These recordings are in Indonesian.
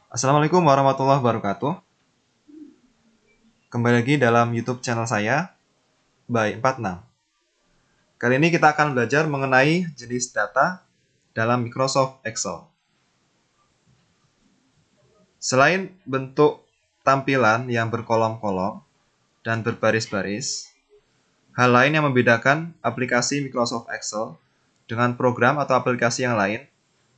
Assalamualaikum warahmatullahi wabarakatuh. Kembali lagi dalam YouTube channel saya, by46. Kali ini kita akan belajar mengenai jenis data dalam Microsoft Excel. Selain bentuk tampilan yang berkolom-kolom dan berbaris-baris, hal lain yang membedakan aplikasi Microsoft Excel dengan program atau aplikasi yang lain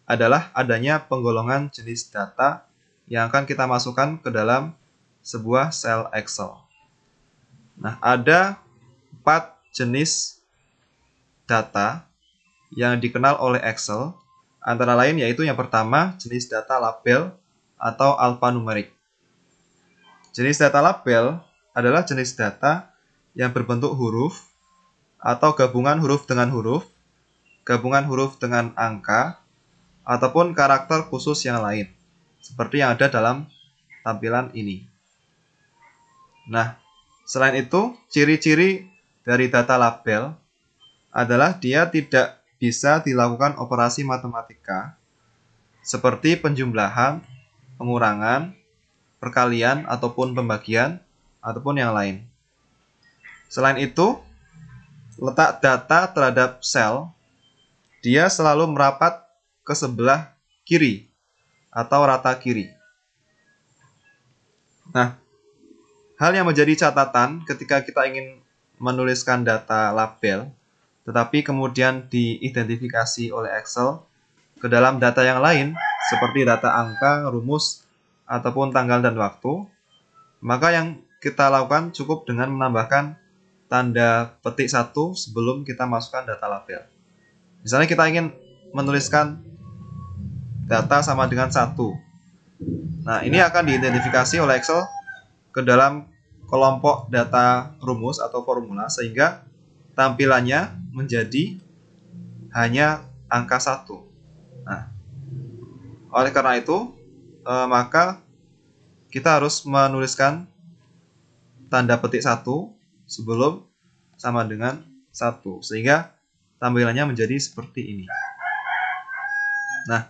adalah adanya penggolongan jenis data yang akan kita masukkan ke dalam sebuah sel Excel. Nah, ada 4 jenis data yang dikenal oleh Excel, antara lain yaitu yang pertama jenis data label atau alphanumerik. Jenis data label adalah jenis data yang berbentuk huruf atau gabungan huruf dengan huruf, gabungan huruf dengan angka, ataupun karakter khusus yang lain, seperti yang ada dalam tampilan ini. Nah, selain itu, ciri-ciri dari data label adalah dia tidak bisa dilakukan operasi matematika seperti penjumlahan, pengurangan, perkalian, ataupun pembagian, ataupun yang lain. Selain itu, letak data terhadap sel, dia selalu merapat ke sebelah kiri atau rata kiri. Nah, hal yang menjadi catatan ketika kita ingin menuliskan data label, tetapi kemudian diidentifikasi oleh Excel ke dalam data yang lain, seperti data angka, rumus, ataupun tanggal dan waktu, maka yang kita lakukan cukup dengan menambahkan tanda petik 1 sebelum kita masukkan data label. Misalnya kita ingin menuliskan data sama dengan 1. Nah, ini akan diidentifikasi oleh Excel ke dalam kelompok data rumus atau formula, sehingga tampilannya menjadi hanya angka 1. Nah, oleh karena itu, maka kita harus menuliskan tanda petik 1 sebelum sama dengan 1, sehingga tampilannya menjadi seperti ini. Nah,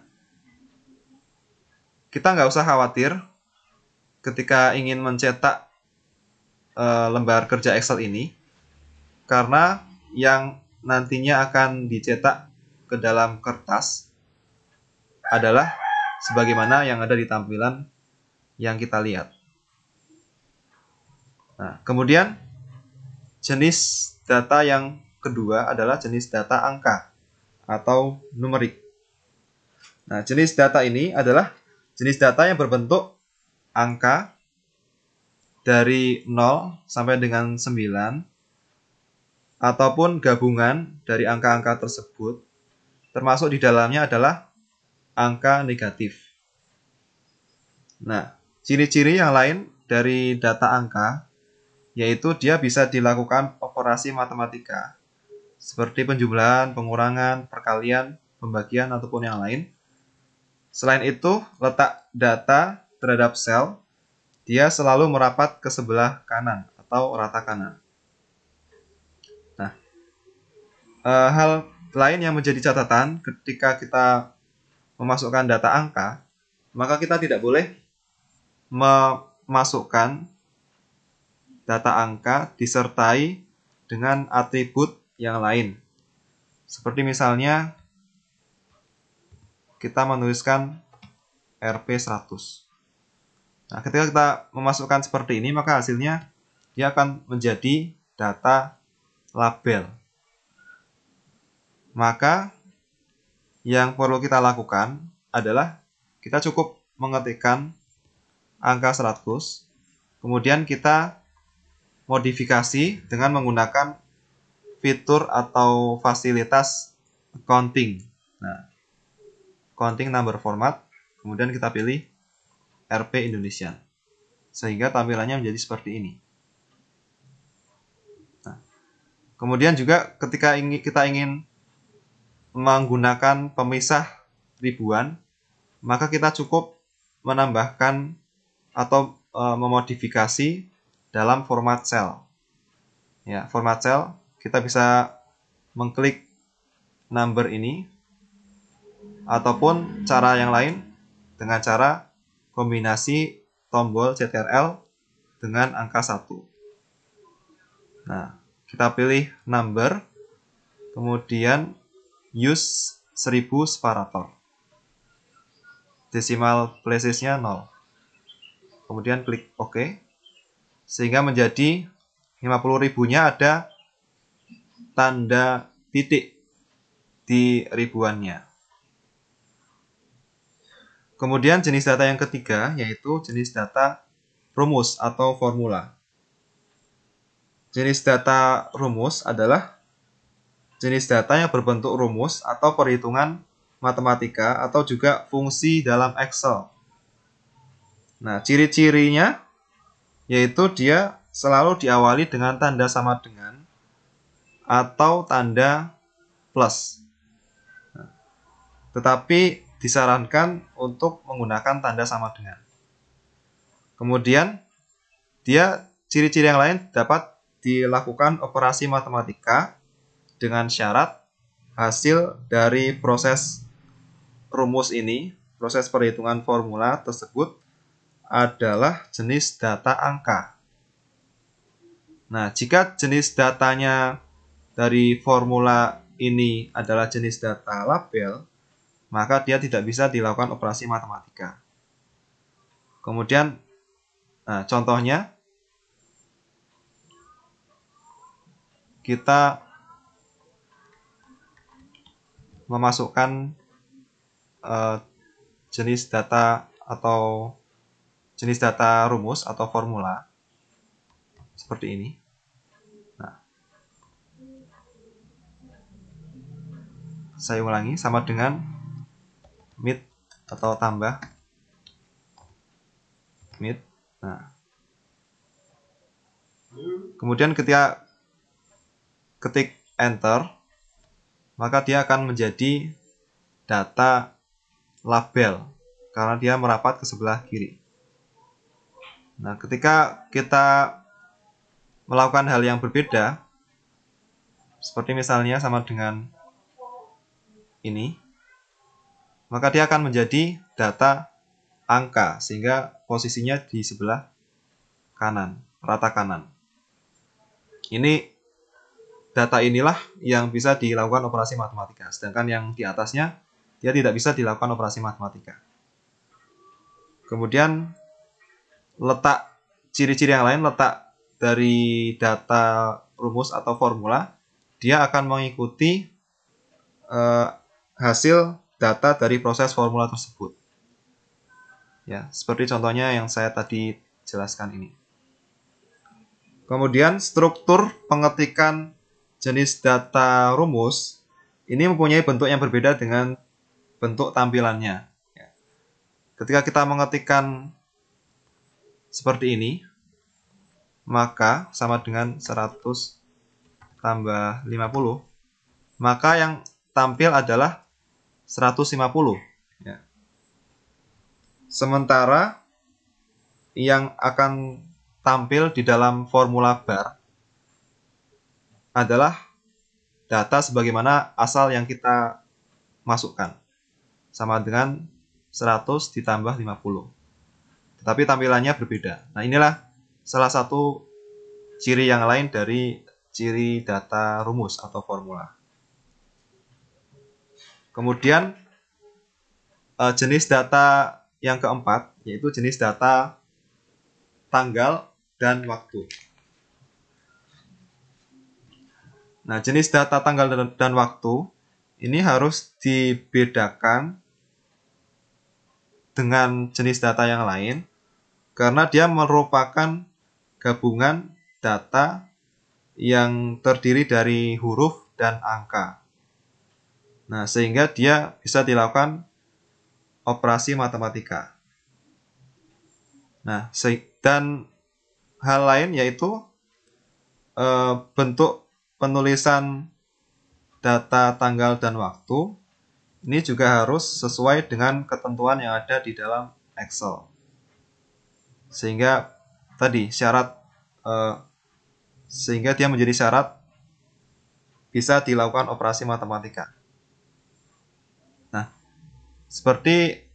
kita nggak usah khawatir ketika ingin mencetak lembar kerja Excel ini, karena yang nantinya akan dicetak ke dalam kertas adalah sebagaimana yang ada di tampilan yang kita lihat. Nah, kemudian jenis data yang kedua adalah jenis data angka atau numerik. Nah, jenis data ini adalah jenis data yang berbentuk angka dari 0 sampai dengan 9, ataupun gabungan dari angka-angka tersebut, termasuk di dalamnya adalah angka negatif. Nah, ciri-ciri yang lain dari data angka yaitu dia bisa dilakukan operasi matematika seperti penjumlahan, pengurangan, perkalian, pembagian, ataupun yang lain. Selain itu, letak data terhadap sel dia selalu merapat ke sebelah kanan atau rata kanan. Nah, hal lain yang menjadi catatan ketika kita memasukkan data angka, maka kita tidak boleh memasukkan data angka disertai dengan atribut yang lain. Seperti misalnya kita menuliskan RP100. Nah, ketika kita memasukkan seperti ini, maka hasilnya dia akan menjadi data label. Maka yang perlu kita lakukan adalah kita cukup mengetikkan angka 100, kemudian kita modifikasi dengan menggunakan fitur atau fasilitas counting. Nah, counting number format, kemudian kita pilih RP Indonesia, sehingga tampilannya menjadi seperti ini. Nah, kemudian juga ketika kita ingin menggunakan pemisah ribuan, maka kita cukup menambahkan atau memodifikasi dalam format cell. Ya, format cell kita bisa mengklik number ini, ataupun cara yang lain dengan cara kombinasi tombol CTRL dengan angka 1. Nah, kita pilih number, kemudian use 1000 separator. Decimal places-nya 0. Kemudian klik OK. Sehingga menjadi 50.000-nya ada tanda titik di ribuannya. Kemudian jenis data yang ketiga yaitu jenis data rumus atau formula. Jenis data rumus adalah jenis data yang berbentuk rumus atau perhitungan matematika atau juga fungsi dalam Excel. Nah, ciri-cirinya yaitu dia selalu diawali dengan tanda sama dengan atau tanda plus. Tetapi disarankan untuk menggunakan tanda sama dengan. Kemudian dia ciri-ciri yang lain dapat dilakukan operasi matematika dengan syarat hasil dari proses rumus ini, proses perhitungan formula tersebut adalah jenis data angka. Nah, jika jenis datanya dari formula ini adalah jenis data label, maka dia tidak bisa dilakukan operasi matematika. Kemudian, nah, contohnya kita memasukkan jenis data atau jenis data rumus atau formula seperti ini. Nah, saya ulangi, sama dengan mid atau tambah mid. Nah, kemudian ketika ketik enter, maka dia akan menjadi data label karena dia merapat ke sebelah kiri. Nah, ketika kita melakukan hal yang berbeda, seperti misalnya sama dengan ini, maka dia akan menjadi data angka sehingga posisinya di sebelah kanan, rata kanan. Ini data inilah yang bisa dilakukan operasi matematika, sedangkan yang di atasnya dia tidak bisa dilakukan operasi matematika. Kemudian letak ciri-ciri yang lain, letak dari data rumus atau formula, dia akan mengikuti hasil data dari proses formula tersebut. Ya, seperti contohnya yang saya tadi jelaskan ini. Kemudian struktur pengetikan jenis data rumus ini mempunyai bentuk yang berbeda dengan bentuk tampilannya. Ketika kita mengetikkan seperti ini, maka sama dengan 100 tambah 50, maka yang tampil adalah 150. Ya. Sementara yang akan tampil di dalam formula bar adalah data sebagaimana asal yang kita masukkan. Sama dengan 100 ditambah 50. Tetapi tampilannya berbeda. Nah, inilah salah satu ciri yang lain dari ciri data rumus atau formula. Kemudian jenis data yang keempat yaitu jenis data tanggal dan waktu. Nah, jenis data tanggal dan waktu ini harus dibedakan dengan jenis data yang lain karena dia merupakan gabungan data yang terdiri dari huruf dan angka. Nah, sehingga dia bisa dilakukan operasi matematika. Nah, dan hal lain yaitu bentuk penulisan data tanggal dan waktu ini juga harus sesuai dengan ketentuan yang ada di dalam Excel. Sehingga tadi sehingga dia menjadi syarat bisa dilakukan operasi matematika. Nah, seperti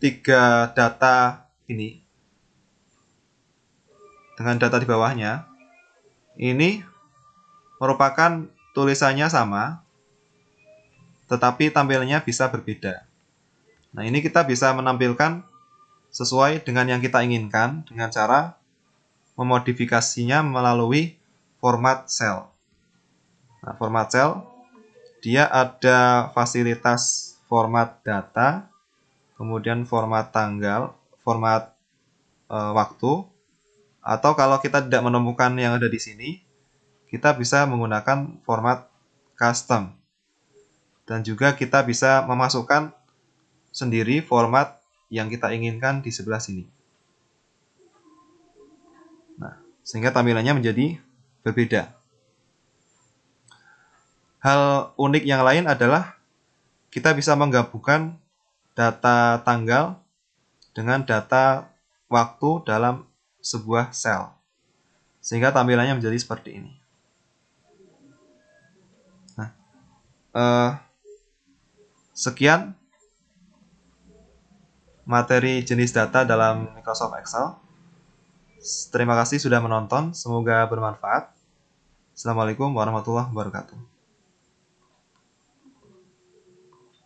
tiga data ini dengan data di bawahnya, ini merupakan tulisannya sama, tetapi tampilannya bisa berbeda. Nah, ini kita bisa menampilkan sesuai dengan yang kita inginkan dengan cara memodifikasinya melalui format cell. Nah, format cell, dia ada fasilitas format data, kemudian format tanggal, format waktu, atau kalau kita tidak menemukan yang ada di sini, kita bisa menggunakan format custom. Dan juga kita bisa memasukkan sendiri format yang kita inginkan di sebelah sini. Nah, sehingga tampilannya menjadi berbeda. Hal unik yang lain adalah kita bisa menggabungkan data tanggal dengan data waktu dalam sebuah sel. Sehingga tampilannya menjadi seperti ini. Nah, sekian materi jenis data dalam Microsoft Excel. Terima kasih sudah menonton, semoga bermanfaat. Assalamualaikum warahmatullahi wabarakatuh.